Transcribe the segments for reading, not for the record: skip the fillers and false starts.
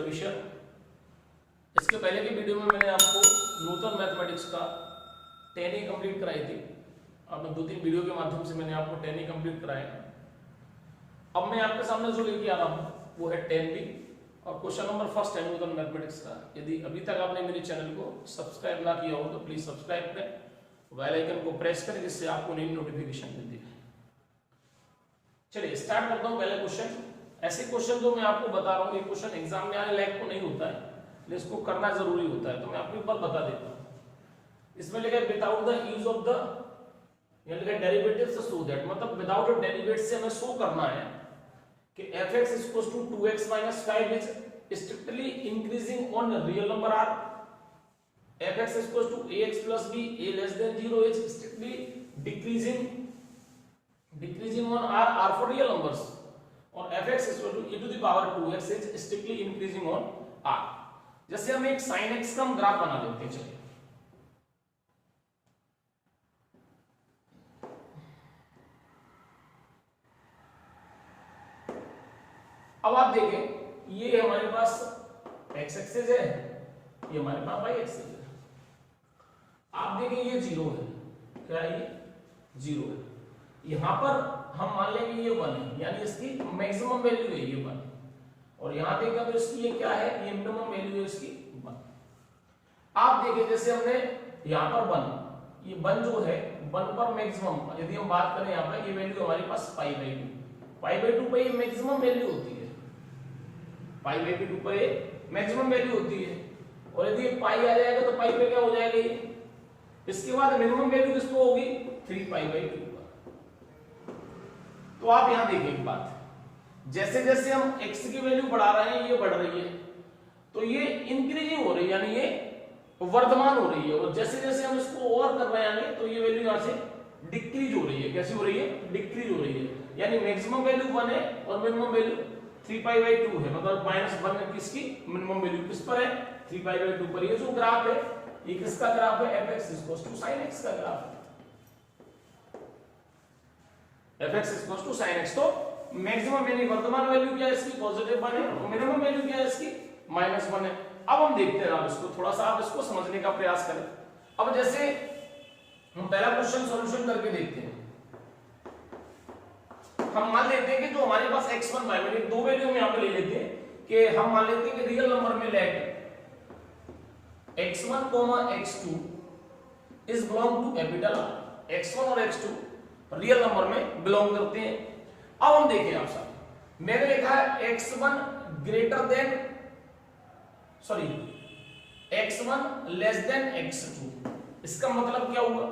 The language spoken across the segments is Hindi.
रिविजन। इसके पहले की वीडियो में मैंने आपको न्यूटन मैथमेटिक्स का 10 कंप्लीट कराई थी। आपने 2-3 वीडियो के माध्यम से मैंने आपको 10 कंप्लीट कराया। अब मैं आपके सामने जो लेके आ रहा हूँ वो है 10B और क्वेश्चन नंबर फर्स्ट है न्यूटन मैथमेटिक्स का। यदि अभी तक आपने मेरे चैनल को सब्सक्राइब ना किया हो तो प्लीज सब्सक्राइब करें, बेल आइकन को प्रेस करें जिससे आपको नई नोटिफिकेशन मिलती है। चलिए स्टार्ट करता हूँ पहले क्वेश्चन। ऐसे क्वेश्चन जो मैं आपको बता रहा हूँ ये क्वेश्चन एग्जाम में आने लायक तो नहीं होता है लेकिन इसको करना जरूरी होता है, तो मैं आपको एक बार बता देता हूँ। इसमें लिखा है without the use of the derivatives show that, मतलब विदाउट डेरिवेटिव से हमें शो करना है कि fx equals to 2x - 5 is strictly increasing on real number r, fx equals to ax + b a less than 0 is strictly decreasing on r for real numbers, और fx equal to e to the power 2x is strictly increasing on r। जैसे हम एक sin x का ग्राफ बना लेते हैं। चलिए अब आप देखें ये हमारे पास x एक्सिस है, ये हमारे पास y एक्सिस है। आप देखें ये 0 है, क्या ये 0 है। यहां पर हम मान लेंगे ये 1 है, यानी इसकी मैक्सिमम वैल्यू है ये 1, और यहां देखें तो इसकी ये क्या है, ये मिनिमम वैल्यू है इसकी 1। आप देखें जैसे हमने यहां पर 1, ये 1 जो है 1 पर मैक्सिमम, यदि हम बात करें यहां पर ये वैल्यू हमारे पास π/2 पे ये मैक्सिमम वैल्यू होती है, π/2 पे मैक्सिमम वैल्यू होती है, और यदि पाई आ जाएगा तो पाई पे क्या हो जाएगा ये। इसके बाद मिनिमम वैल्यू किस पे होगी, 3π/2 पर। तो आप यहां देखिए एक बात, जैसे जैसे हम x की वैल्यू बढ़ा रहे हैं ये बढ़ रही है, तो ये इंक्रीजिंग हो रही है यानी ये वर्धमान हो रही है, और जैसे जैसे हम इसको ओवर कर रहे हैं आगे तो ये वैल्यू यहां से डिक्रीज हो रही है। कैसी हो रही है, डिक्रीज हो रही है, यानी मैक्सिमम वैल्यू 1 है और मिनिमम वैल्यू 3π/2 है, मतलब -1 किसकी मिनिमम वैल्यू किस पर है, 3π/2 पर। ये जो ग्राफ है ये किसका ग्राफ है, fx = sin x का ग्राफ है। fx = sin x, तो मैक्सिमम यानी वर्तमान वैल्यू क्या है इसकी, +1 है, और मिनिमम वैल्यू क्या है इसकी, -1 है। अब हम देखते हैं, आप इसको थोड़ा सा आप इसको समझने का प्रयास करें। अब जैसे हम पहला क्वेश्चन सॉल्यूशन करके देखते हैं। हम मान लेते हैं कि जो हमारे पास x1 y1 दो वैल्यू हम यहां पे ले लेते हैं कि हम मान लेते हैं कि रियल नंबर में let x1, x2 is belong to capital R। x1 और x2 रियल नंबर में बिलोंग करते हैं। अब हम देखें आप साथ, मैंने लिखा है x1 लेस देन x2। इसका मतलब क्या हुआ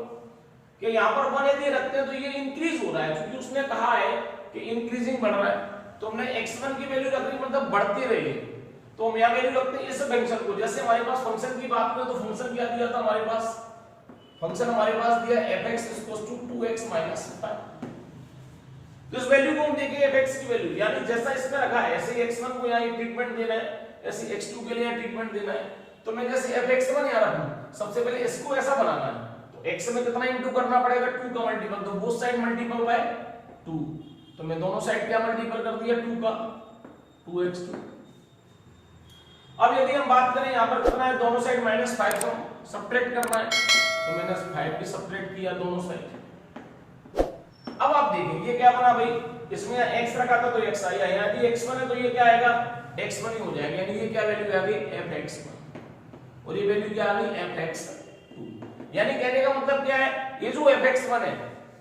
कि यहां पर 1 यदि रखते हैं तो ये इंक्रीज हो रहा है, क्योंकि उसने कहा है कि इंक्रीजिंग बढ़ रहा है, तो हमने x1 की वैल्यू रख दी, मतलब बढ़ती रही है, तो हम यहां वैल्यू रखते हैं इस फंक्शन को। जैसे हमारे पास फंक्शन की बात करें तो फंक्शन क्या दिया था हमारे पास, फंक्शन हमारे पास दिया fx = 2x - 5। तो इस वैल्यू को हम देखें fx की वैल्यू, यानी जैसा इसमें रखा है ऐसे ही x1 को यहां ट्रीटमेंट देना है, ऐसे x2 के लिए ट्रीटमेंट देना है। तो मैं जैसे fx1 यहां रखूं, सबसे पहले इसको ऐसा बनाना है, तो x में कितना इंटू करना पड़ेगा, 2 का मल्टीपल, तो बोथ साइड मल्टीपल बाय 2, तो मैं दोनों साइड क्या मल्टीपल कर दिया 2 का, 2x2। अब यदि हम बात करें यहां पर कितना है, दोनों साइड -5 को सब्ट्रैक्ट करना है, तो मैंने 5 भी सब्ट्रैक्ट किया दोनों साइड। अब आप देखें ये क्या बना भाई, इसमें x रखा था तो x आया, यदि x1 है तो ये क्या आएगा, x1 ही हो जाएगा, यानी ये क्या वैल्यू आ गई fx1, और ये वैल्यू क्या आ गई fx2। यानी कहने का मतलब क्या है, ये जो fx1 है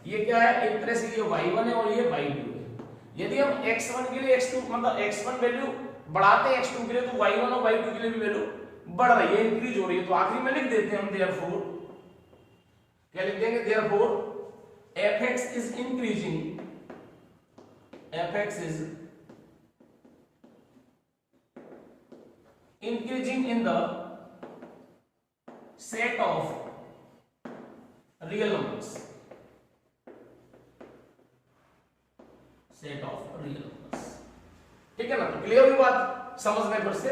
ये क्या है, एक तरह से ये y1 है और ये y2 है। यदि हम x1 के लिए x2 मतलब x1 वैल्यू बढ़ाते हैं x2 के लिए, तो y1 और y2 के लिए भी वैल्यू बढ़ रही है, इंक्रीज हो रही है। तो आखिरी में लिख देते हैं हम therefore, क्या लिख देंगे, therefore fx is increasing, fx is increasing in the set of real numbers, set of real numbers। ठीक है ना, तो क्लियर हुई बात, समझने पर से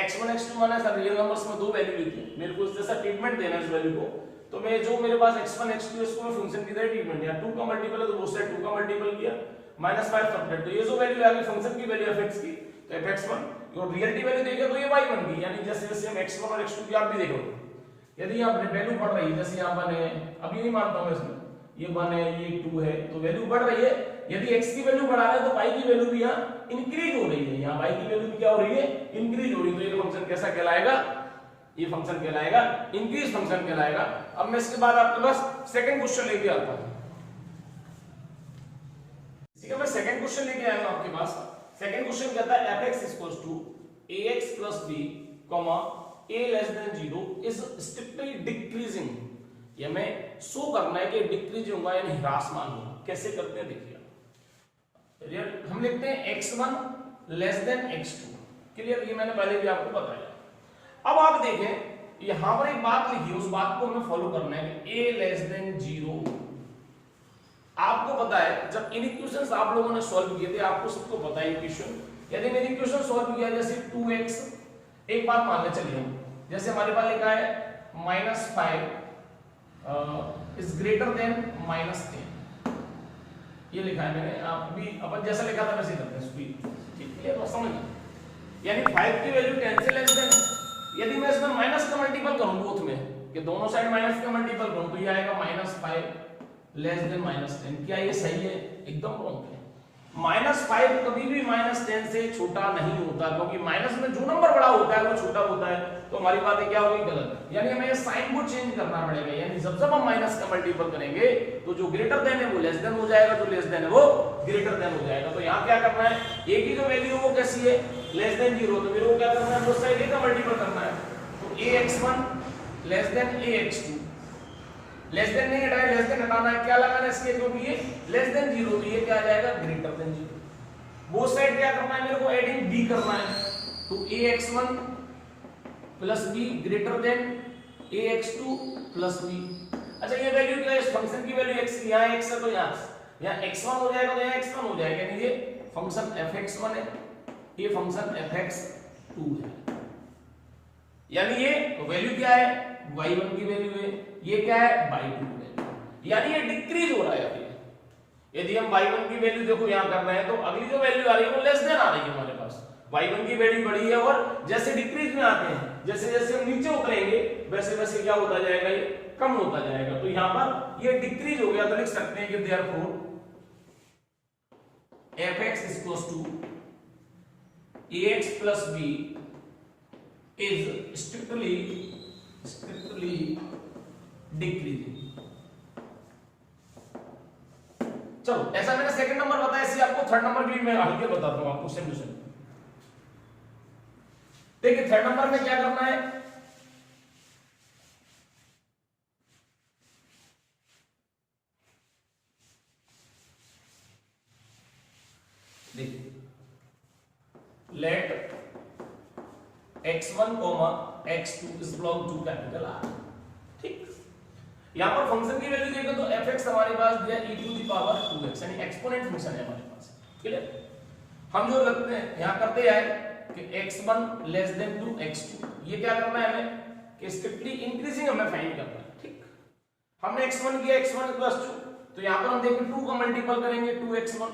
x1 x2 माना सर रियल नंबर्स में दो वैल्यू लिखी, मेरे को इस जैसा ट्रीटमेंट देना है इस वैल्यू को, तो मैं जो मेरे पास x1 x2 इसको मैं फंक्शन की तरह ट्रीटमेंट दिया, 2 का मल्टीपल है तो वो से 2 का मल्टीपल किया, -5 सब्ट्रैक्ट, तो ये जो वैल्यू आ गई फंक्शन की वैल्यू fx की, तो fx1 और रियलिटी वैल्यू देखे तो ये y1 की, यानी जैसे जैसे हम x1 और x2 की आप भी देखो, यदि यहाँ वैल्यू बढ़ रही है, जैसे यहाँ 1 है, अब ये नहीं मानता हूँ इसमें, ये 1 है, ये 2 है, तो वैल्यू बढ़ रही है। यदि x की वैल्यू बढ़ा रहे हैं तो y की वैल्यू भी यहाँ इंक्रीज हो रही है, यहाँ y की वैल्यू भी क्या हो रही है, इंक्रीज हो रही है। तो ये फंक्शन कैसा कहलाएगा, ये फंक्शन कहलाएगा इंक्रीज फंक्शन कहलाएगा। अब मैं इसके बाद आपके पास सेकंड क्वेश्चन लेके आता हूं। ठीक है, मैं सेकंड क्वेश्चन लेके आया हूं आपके पास। सेकंड क्वेश्चन कहता है fx ax plus b, a less than 0 is strictly decreasing। ये हमें शो करना है कि डिक्रीज होगा यानी ह्रासमान होगा। कैसे करते हैं देखिए, हम लिखते हैं x1 less than x2। Clear, ये मैंने पहले भी आपको बताया। अब आप देखें यहां पर एक बात लिखी है, उस बात को हमें फॉलो करना है कि a लेस देन 0। आपको पता है जब इन इक्वेशंस आप लोगों ने सॉल्व किए थे, आपको सबको पता है इक्वेशन, यदि मैंने इक्वेशन सॉल्व किया जैसे 2x, एक बात मान ले चलिए हम, जैसे हमारे पास लिखा है -5 इज ग्रेटर देन -10, ये लिखा है मैंने, आप भी अपन जैसा लिखा था वैसे करते हैं स्पीड। ठीक है, तो समझ गए, यानी 5 की वैल्यू 10 से लेस देन, यदि मैं इसमें माइनस का मल्टीपल करूं बोथ में, कि दोनों साइड माइनस का मल्टीपल करूं, तो ये आएगा -5 लेस देन -10। क्या ये सही है? एकदम रॉन्ग है। -5 कभी भी -10 से छोटा नहीं होता, क्योंकि माइनस में जो नंबर बड़ा होता है वो छोटा होता है। तो हमारी बात क्या होगी? गलत। यानी हमें ये साइन को चेंज करना पड़ेगा, यानी जब जब हम माइनस का मल्टीपल करेंगे तो जो ग्रेटर देन है वो लेस देन हो जाएगा, जो लेस देन है वो ग्रेटर देन हो जाएगा। तो यहाँ क्या करना है, a की जो वैल्यू है वो कैसी है? लेस देन 0, तो मेरे को क्या करना है, दो साइड a का मल्टीपल करना है। तो ax1 less than ax2, less than नहीं हटाए, लेस देन हटाना है, क्या लगाना है इसके, क्योंकि ये लेस देन 0, तो ये क्या आ जाएगा? Greater than 0। वो साइड क्या करना है, मेरे को एडिंग b करना है। तो ax1 plus b greater than ax2 plus b। अच्छा, ये वैल्यू क्या है? इस फंक्शन की वैल्यू x, यहाँ x है तो यहाँ x1 हो जाएगा, तो यहाँ x1 हो जाएगा, यानी ये फंक्शन fx1 है, ये फंक्शन fx2 है। यानी ये वैल्यू क्या है? y1 की वैल्यू है, ये क्या है? y2 की वैल्यू, यानी ये डिक्रीज हो रहा है अभी। यदि हम y1 की वैल्यू देखो यहां कर रहे हैं, तो अगली जो वैल्यू आ रही है वो लेस देन आ रही है हमारे पास। y1 की वैल्यू बढ़ी है, और जैसे डिक्रीज में आते हैं, जैसे जैसे हम नीचे उतरेंगे वैसे वैसे क्या होता जाएगा? ये कम होता जाएगा। तो यहां पर ये डिक्रीज हो गया, तो लिख सकते हैं कि therefore fx ax plus b is strictly decreasing। चलो, ऐसा मैंने सेकंड नंबर बताया, इसी आपको थर्ड नंबर भी मैं हल्के बताता हूं आपको सेम टू सेम। देखिए थर्ड नंबर में क्या करना है, देखिए late x1, x2 is belong to capital R। ठीक, यहां पर फंक्शन की वैल्यू देखो तो fx हमारे पास दिया e to the power 2x, यानी एक्सपोनेंट फंक्शन है हमारे पास। क्लियर, हम जो लगते हैं यहां करते हैं कि x1 लेस देन 2 x2, ये क्या करना है हमें कि स्ट्रिक्टली इंक्रीजिंग हमें फाइंड करना है। ठीक, हमने x1 किया x1 2, तो यहां पर हम देखें 2 का मल्टीपल करेंगे 2x1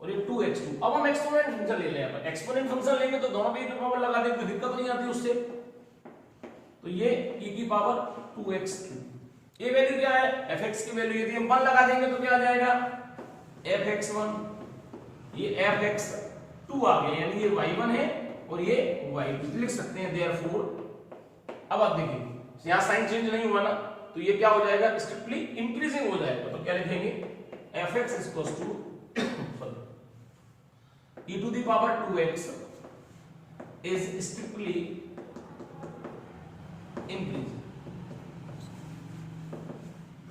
और ये 2x2। अब हम एक्सपोनेंट फंक्शन ले लें, एक्सपोनेंट फंक्शन लेंगे तो दोनों पे की पावर लगा देंगे, कोई दिक्कत नहीं आती उससे। तो ये e की पावर 2x2, ये वैल्यू क्या है? fx की वैल्यू, यदि हम 1 लगा देंगे तो क्या आ जाएगा? fx1, ये fx2 आ गया, यानी ये y1 है और ये y2, लिख सकते हैं देयरफॉर। अब आप देखिए यहां साइन चेंज नहीं हुआ ना, तो ये क्या हो जाएगा? स्ट्रिक्टली इंक्रीजिंग हो जाएगा। तो क्या लिखेंगे? fx e to the power 2x is strictly increasing।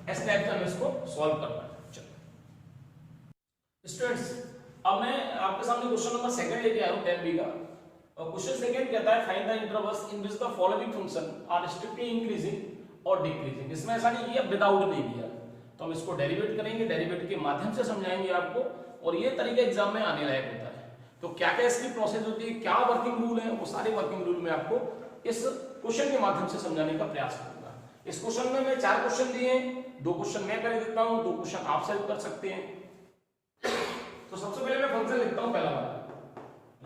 इस टाइप से हमें इसको सॉल्व करना है। चलो स्टूडेंट्स, अब मैं आपके सामने क्वेश्चन नंबर सेकंड लेके आया हूं 10b का, और क्वेश्चन सेकंड कहता है find the intervals in which the following function are strictly increasing और डिक्रीजिंग। इसमें ऐसा नहीं किया विदाउट नहीं किया, तो हम इसको डेरिवेट करेंगे, डेरिवेट के माध्यम से समझाएंगे आपको, और ये तरीका एग्जाम में आने लायक होता है। तो क्या क्या इसकी प्रोसेस होती है, क्या वर्किंग रूल है, वो सारे वर्किंग रूल में आपको इस क्वेश्चन के माध्यम से समझाने का प्रयास करूंगा। इस क्वेश्चन में मैं 4 क्वेश्चन दिए हैं, 2 क्वेश्चन मैं कर देता हूं, 2 क्वेश्चन आप सॉल्व कर सकते हैं। तो सबसे पहले मैं फंक्शन लिखता हूं, पहला वाला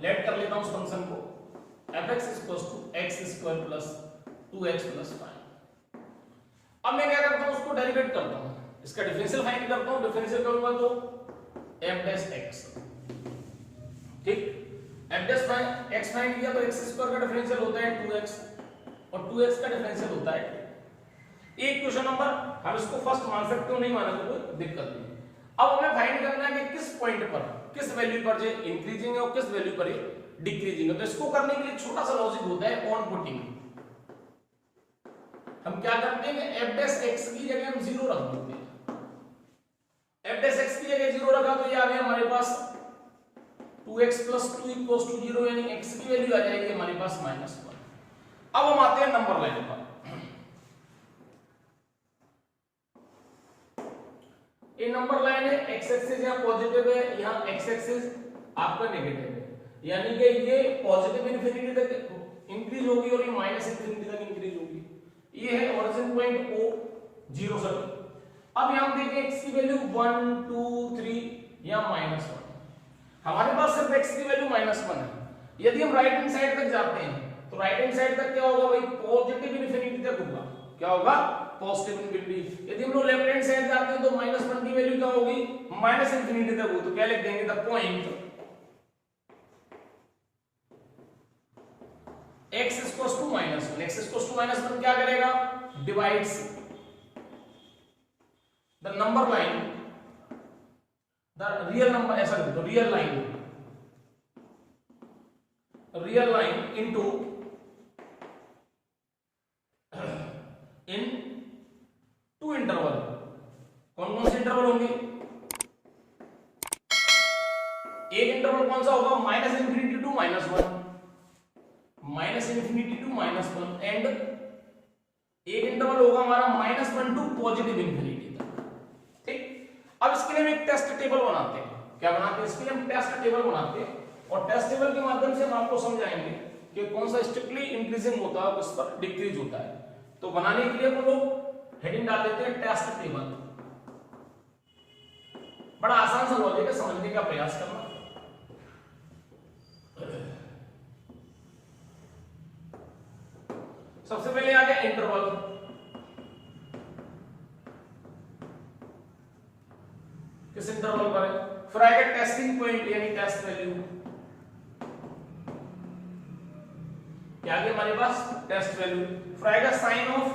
लेट कर लेता हूं उस फंक्शन को fx = x² + 2x + 5। अब मैं क्या करता हूं, उसको डेरिवेट करता हूं, इसका डिफरेंशियल फाइंड करता हूं। डिफरेंशियल करूंगा तो f'(x), ठीक, f'(x) फाइंड किया तो x² का डिफरेंशियल होता है 2x और 2x का डिफरेंशियल होता है 2। एक क्वेश्चन नंबर हम इसको फर्स्ट मान सकते हो, नहीं माना तो कोई दिक्कत नहीं। अब हमें फाइंड करना है कि किस पॉइंट पर, किस वैल्यू पर ये इंक्रीजिंग है और किस वैल्यू पर ये डिक्रीजिंग है। तो इसको करने के लिए छोटा सा लॉजिक होता है ऑन पुटिंग। हम क्या करते हैं कि f'(x) की जगह हम 0 रख देते हैं। f'(x) की जगह 0 रखा तो ये आ गया हमारे पास 2x + 2 = 0, यानी x की वैल्यू आ जाएगी हमारे पास -1। अब हम आते हैं नंबर लाइन पर। ये नंबर लाइन है, x एक्सिस यहाँ पॉजिटिव है, यहाँ x एक्सिस आपका नेगेटिव है, यानी कि ये पॉजिटिव इंफिनिटी तक इंक्रीज होगी और ये -इंफिनिटी तक इंक्रीज होगी। ये है ओरिजिन पॉइंट O 0 सभी। अब यहां देखें x की वैल्यू 1 2 3 या -1, हमारे पास सिर्फ x की वैल्यू -1 है। यदि हम राइट हैंड साइड तक जाते हैं तो राइट हैंड साइड तक क्या होगा भाई, पॉजिटिव इंफिनिटी तक होगा। क्या होगा, पॉजिटिव इंफिनिटी। यदि हम लोग लेफ्ट हैंड साइड जाते हैं तो -1 की वैल्यू क्या होगी, -इंफिनिटी तक होगी। तो क्या लिख देंगे, द पॉइंट x = -1। x = -1 क्या करेगा, divides the number line, the real number, ऐसा लिख दो, real line into in 2 interval. कौन कौन से इंटरवल होंगे, एक इंटरवल कौन सा होगा, -minus infinity to -1, -minus infinity to -1, and एक इंटरवल होगा हमारा -1 टू पॉजिटिव इंफिनिटी तक। ठीक, अब इसके लिए हम एक टेस्ट टेबल बनाते हैं। क्या बनाते हैं, इसके लिए हम टेस्ट टेबल बनाते हैं और टेस्ट टेबल के माध्यम से हम आपको समझाएंगे कि कौन सा स्ट्रिक्टली इंक्रीजिंग होता है और किस पर डिक्रीज होता है। तो बनाने के लिए हम लोग हेडिंग डाल देते हैं टेस्ट टेबल। बड़ा आसान सा लॉजिक है, समझने का प्रयास करना। सबसे पहले आ गया इंटरवल। किस इंटरवल पर है, फिर आएगा टेस्टिंग पॉइंट यानी टेस्ट वैल्यू। क्या आ गया हमारे पास, टेस्ट वैल्यू। फिर आएगा साइन ऑफ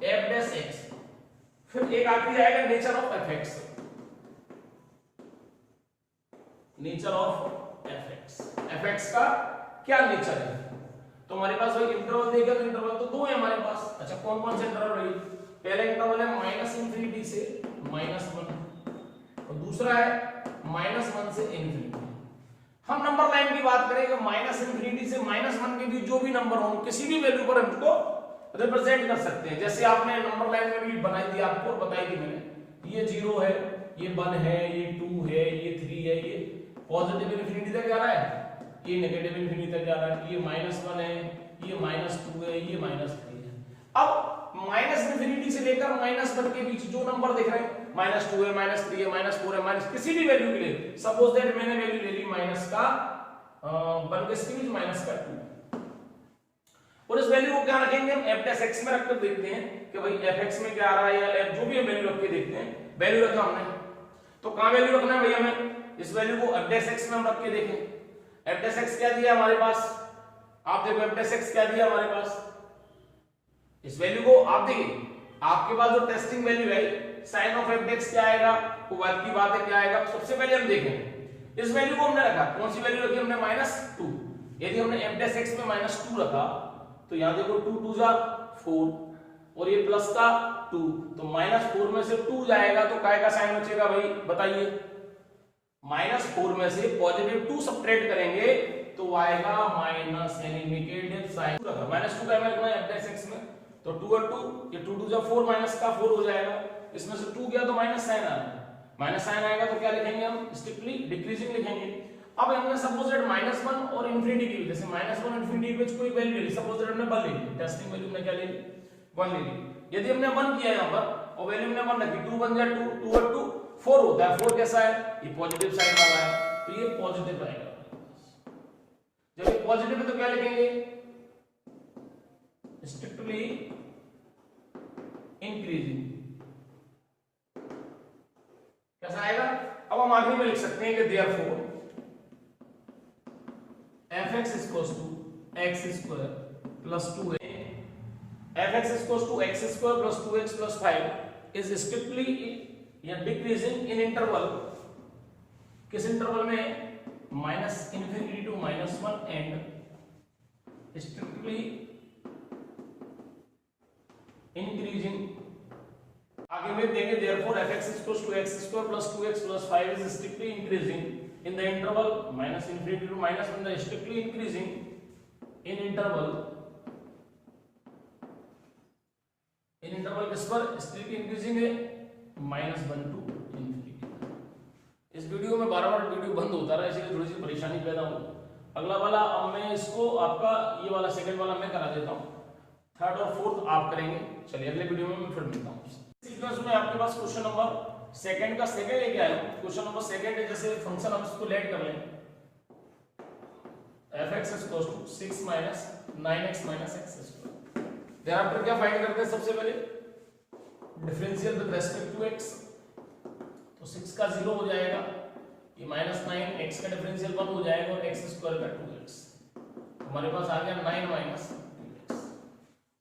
f'(x), फिर एक आखिरी आएगा नेचर ऑफ fx, fx का क्या नेचर है। तो हमारे पास भाई इंटरवल देखा तो इंटरवल तो 2 है हमारे पास। अच्छा, कौन कौन से इंटरवल रही, पहला इंटरवल है -इंफिनिटी से -1 और दूसरा है -1 से इंफिनिटी। हम नंबर लाइन की बात करें कि -इंफिनिटी से -1 के बीच जो भी नंबर हो, किसी भी वैल्यू पर हम उसको रिप्रेजेंट कर सकते हैं। जैसे आपने नंबर लाइन में भी बनाई थी, आपको बताई थी मैंने, ये 0 है, ये 1 है, ये 2 है, ये 3 है, ये पॉजिटिव इंफिनिटी तक जा रहा है, ये नेगेटिव इंफिनिटी तक जा रहा है, ये -1 है, ये -2 है, ये -3 है। अब -इंफिनिटी से लेकर -1 के बीच जो नंबर दिख रहे हैं, -2 है, -3 है, -4 है, माइनस किसी भी वैल्यू के लिए, सपोज दैट मैंने वैल्यू ले ली -1 के बीच -2, और इस वैल्यू को क्या रखेंगे हम, f'(x) में रखकर देखते हैं कि भाई fx में क्या आ रहा है, या जो भी हम वैल्यू रख के देखते हैं। वैल्यू रखा हमने, तो कहां वैल्यू रखना है भाई हमें, इस वैल्यू को f'(x) में हम रख के देखें। f'(x) क्या दिया हमारे पास, आप देखो f'(x) क्या दिया हमारे पास, इस वैल्यू को आप देखिए, आपके पास जो टेस्टिंग वैल्यू है sin of f'(x) क्या आएगा, वो बात की बात है, क्या आएगा। सबसे पहले हम देखें इस वैल्यू को हमने रखा, कौन सी वैल्यू रखी हमने, -2। यदि हमने f'(x) में -2 रखा तो यहां देखो 2 2 जा 4 और ये प्लस का 2, तो -4 में से 2 जाएगा तो काय का साइन बचेगा भाई, बताइए। -4 में से पॉजिटिव 2 सब्ट्रैक्ट करेंगे तो आएगा माइनस यानी नेगेटिव साइन। -2 का वैल्यू रखना है f'(x) में, तो 2 और 2, ये 2 2 जा 4, माइनस का 4 हो जाएगा। इसमें से 2 गया तो माइनस साइन आएगा, माइनस साइन आएगा तो क्या लिखेंगे हम, स्ट्रिक्टली डिक्रीजिंग लिखेंगे। अब हमने सपोज दैट -1 और इंफिनिटी की, जैसे -1 और इंफिनिटी के बीच कोई वैल्यू ले ली, सपोज दैट हमने 1 ले ली, टेस्टिंग वैल्यू हमने क्या ले ली, 1 ले ली। यदि हमने 1 किया यहां पर और वैल्यू हमने 1 रखी, 2 1 जा 2, 2 और 2 4 होता है, 4 कैसा है, ये पॉजिटिव साइड वाला है, तो ये पॉजिटिव आएगा। जब ये पॉजिटिव है तो क्या लिखेंगे, स्ट्रिक्टली इंक्रीजिंग, कैसा आएगा। अब हम आखिरी में लिख सकते हैं कि therefore fx is equals to x square plus 2a, fx is equals to x square plus 2x plus 5 is strictly या डिक्रीजिंग इन इंटरवल, किस इंटरवल में, minus infinity to -1 and strictly increasing. आगे में देंगे therefore fx is equals to x square plus 2x plus 5 is strictly increasing in the interval minus infinity to minus 1 and strictly increasing in interval किस पर, strictly increasing है -1 to infinity। इस वीडियो में बार-बार वीडियो बंद होता रहा, इसलिए थोड़ी सी परेशानी पैदा हुई। अगला वाला अब मैं इसको आपका ये वाला सेकंड वाला मैं करा देता हूँ, थर्ड और फोर्थ आप करेंगे। चलिए अगले वीडियो में मैं फिर मिलता हूँ। सीक्वेंस में आपके पास क्वेश्चन नंबर सेकंड का सेकंड लेके आया हूं। क्वेश्चन नंबर सेकंड है, जैसे फंक्शन हम इसको लेट कर लें, fx is equals to 6 minus 9x minus x square। thereafter क्या फाइंड करते हैं, सबसे पहले differential with respect to x, तो 6 का 0 हो जाएगा, ये -9 x का डिफरेंशियल 1 हो जाएगा और x स्क्वायर का 2x, हमारे पास आ गया 9 minus 2x।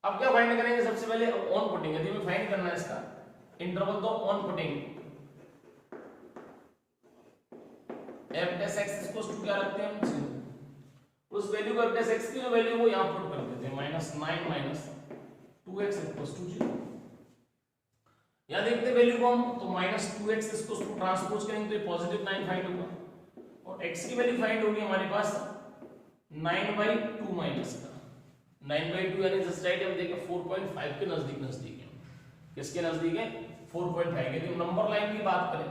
अब क्या फाइंड करेंगे, सबसे पहले ऑन पुटिंग, यदि हमें फाइंड करना है इसका इंटरवल, तो on putting f dash x equals to क्या रखते हैं हम, 0। उस वैल्यू को f dash x की जो वैल्यू वो यहां पुट कर देते हैं, -9 minus 2x इक्वल्स टू 0। यहां देखते हैं वैल्यू को हम, तो -2x इक्वल्स टू ट्रांसपोज करेंगे तो ये पॉजिटिव 9 फाइंड होगा, और x की वैल्यू फाइंड होगी हमारे पास 9/2 माइनस का 9/2, यानी जस्ट राइट हम देखें 4.5 के नजदीक नजदीक है। किसके नजदीक है, 4.5। यदि नंबर लाइन की बात करें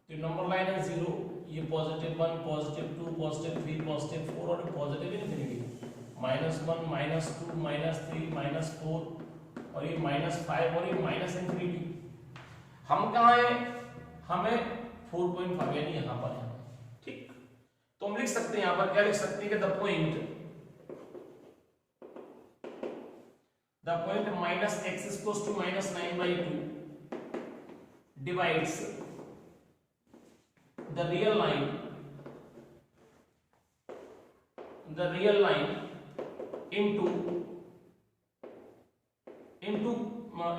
तो नंबर लाइन है 0, ये +1 +2 +3 +4 और पॉजिटिव इन्फिनिटी, -1 -2 -3 -4 और ये -5 और ये माइनस इन्फिनिटी। हम कहाँ हैं, हमें 4.5 यानी यहाँ पर है, ठीक। तो हम लिख सकते हैं यहाँ पर, क्या लिख सकते हैं कि the point -x equals to -9/2 divides the real line into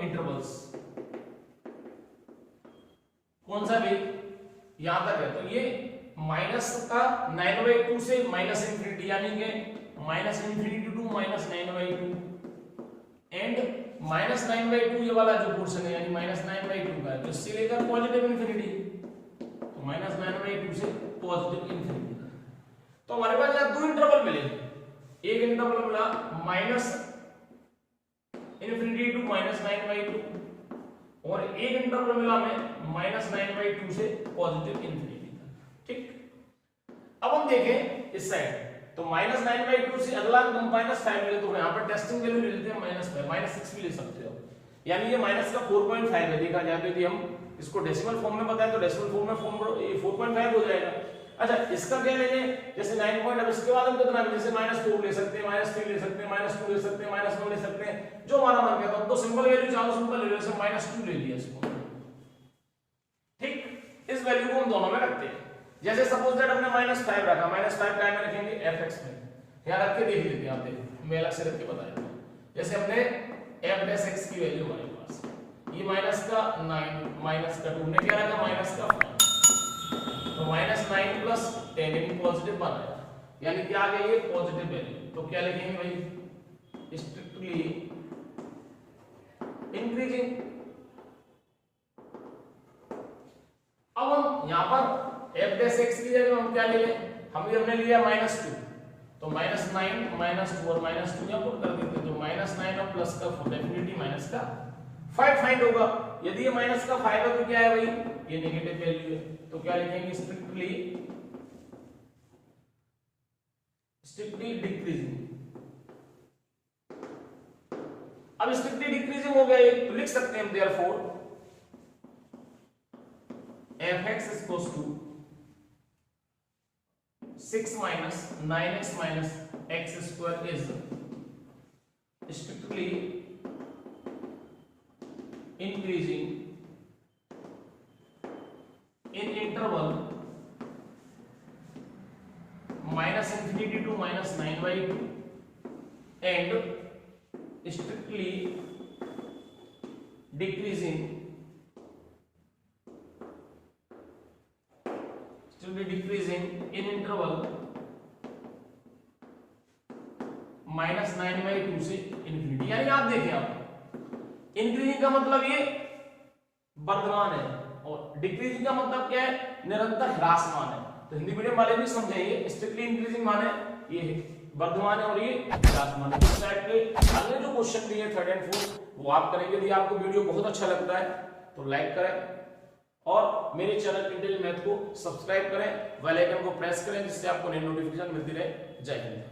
intervals। कौन सा भी यहां तक है, तो ये माइनस का 9/2 से माइनस इंफिनिटी, यानी कि -∞ टू -9/2 एंड -9/2 ये वाला जो पोर्शन है, यानी -9/2 का, तो इससे लेकर पॉजिटिव इन्फिनिटी, तो -9/2 से पॉजिटिव इन्फिनिटी। तो हमारे पास यहाँ 2 इंटरवल मिले, एक इंटरवल मिला -∞ टू -9/2 और एक इंटरवल मिला हमें -9/2 से पॉजिटिव इन्फिनिटी, ठीक। अब हम देखें इस साइड, तो -9/2 से अगला हम -5 मिले, तो यहाँ पर टेस्टिंग वैल्यू ले लेते हैं -5, -6 भी ले सकते हो, यानी ये माइनस का 4.5 है। देखा जाए तो यदि हम इसको डेसिमल फॉर्म में बताएं तो डेसिमल फॉर्म में 4.5 हो जाएगा। अच्छा, इसका क्या लेंगे, जैसे 9 पॉइंट, अब इसके बाद हम कितना, जैसे -4 ले सकते हैं, -3 ले सकते हैं, -2 ले सकते हैं, -1 ले सकते हैं, जो हमारा मन कहता है। तो सिंपल वैल्यू चाहो सिंपल ले लो, जैसे -2 ले लिया इसको, ठीक। इस वैल्यू को हम दोनों में रखते हैं। जैसे सपोज दैट हमने -5 रखा, -5 क्या में रखेंगे, fx में, यहां रख के देख लेते हैं, आप देखो मैं अलग से रख के बता देता हूं। जैसे हमने f dash x की वैल्यू हमारे पास, ये -9 -2 ने क्या रखा, -5, तो -9 + 10 यानी पॉजिटिव बनाया, यानी क्या आ गया, ये पॉजिटिव वैल्यू। तो क्या लिखेंगे भाई, स्ट्रिक्टली इंक्रीजिंग। अब हम यहां पर f dash x की जगह हम क्या ले लें, हमने लिया -2, तो -9 -2 और -2 यहां पुट कर देते हैं, तो -9 और प्लस का 4 डेफिनेटली माइनस का 5 फाइंड होगा। यदि ये माइनस का 5 है तो क्या है भाई, ये नेगेटिव वैल्यू है, तो क्या लिखेंगे, स्ट्रिक्टली डिक्रीजिंग। अब स्ट्रिक्टली डिक्रीजिंग हो गया, तो लिख सकते हैं therefore fx is equals to 6 minus 9x minus x square is strictly increasing in interval minus infinity to minus 9/2 and strictly decreasing in interval minus 9/2 से इन्फिनिटी। यानी आप देखिए, आप इंक्रीजिंग का मतलब ये वर्धमान है और डिक्रीजिंग का मतलब क्या है, निरंतर ह्रासमान है। तो हिंदी मीडियम वाले भी समझाइए, स्ट्रिक्टली इंक्रीजिंग माने ये वर्धमान है और ये ह्रासमान है। इस टाइप के अगले जो क्वेश्चन दिए 3rd and 4th वो आप करेंगे। यदि आपको वीडियो बहुत अच्छा लगता है तो लाइक करें और मेरे चैनल इंटेल मैथ को सब्सक्राइब करें, बेल आइकन को प्रेस करें जिससे आपको नई नोटिफिकेशन मिलती रहे। जय हिंद।